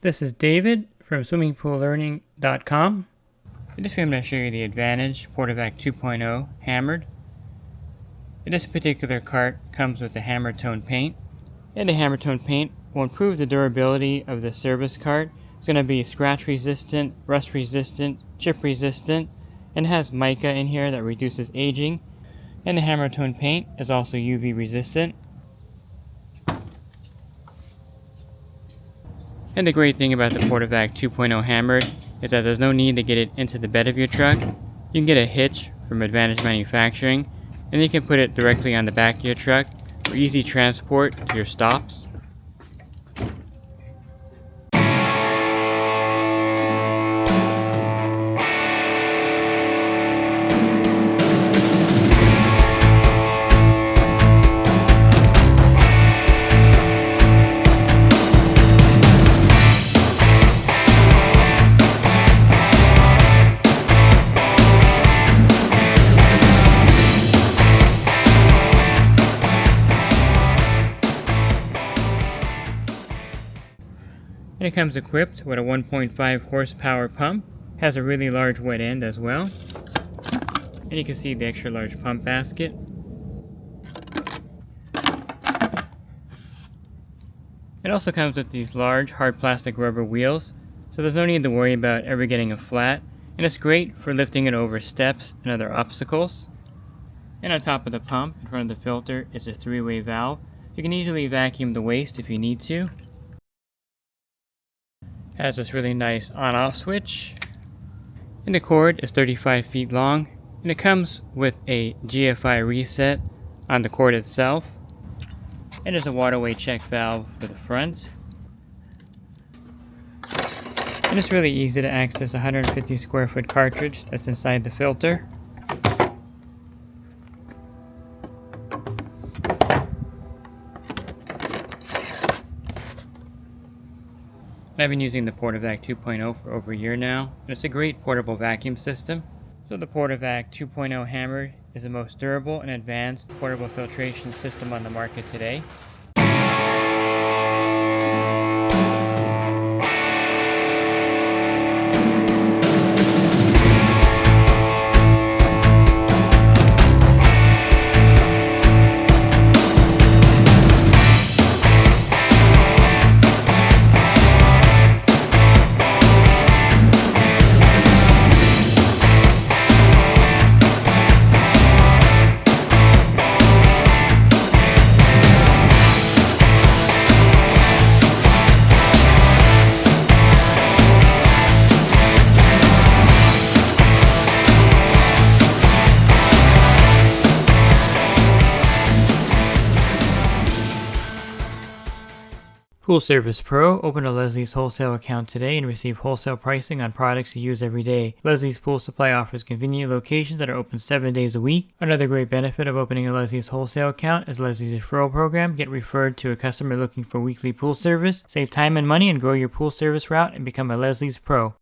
This is David from swimmingpoollearning.com. In this video I'm going to show you the Advantage PORTAVAC 2.0 hammered. And this particular cart comes with the Hammertone Paint. And the Hammertone Paint will improve the durability of the service cart. It's going to be scratch resistant, rust resistant, chip resistant, and it has mica in here that reduces aging. And the Hammertone Paint is also UV resistant. And the great thing about the PORTAVAC 2.0 hammered is that there's no need to get it into the bed of your truck. You can get a hitch from Advantage Manufacturing, and you can put it directly on the back of your truck for easy transport to your stops. And it comes equipped with a 1.5 horsepower pump. Has a really large wet end as well. And you can see the extra large pump basket. It also comes with these large hard plastic rubber wheels, so there's no need to worry about ever getting it flat. And it's great for lifting it over steps and other obstacles. And on top of the pump, in front of the filter, is a 3-way valve. So you can easily vacuum the waste if you need to. Has this really nice on-off switch, and the cord is 35 feet long, and it comes with a GFI reset on the cord itself, and there's a waterway check valve for the front. And it's really easy to access a 150 square foot cartridge that's inside the filter. I've been using the PORTAVAC 2.0 for over a year now, and it's a great portable vacuum system. So the PORTAVAC 2.0 hammered is the most durable and advanced portable filtration system on the market today. Pool Service Pro, open a Leslie's wholesale account today and receive wholesale pricing on products you use every day. Leslie's Pool Supply offers convenient locations that are open 7 days a week. Another great benefit of opening a Leslie's wholesale account is Leslie's referral program. Get referred to a customer looking for weekly pool service. Save time and money and grow your pool service route and become a Leslie's Pro.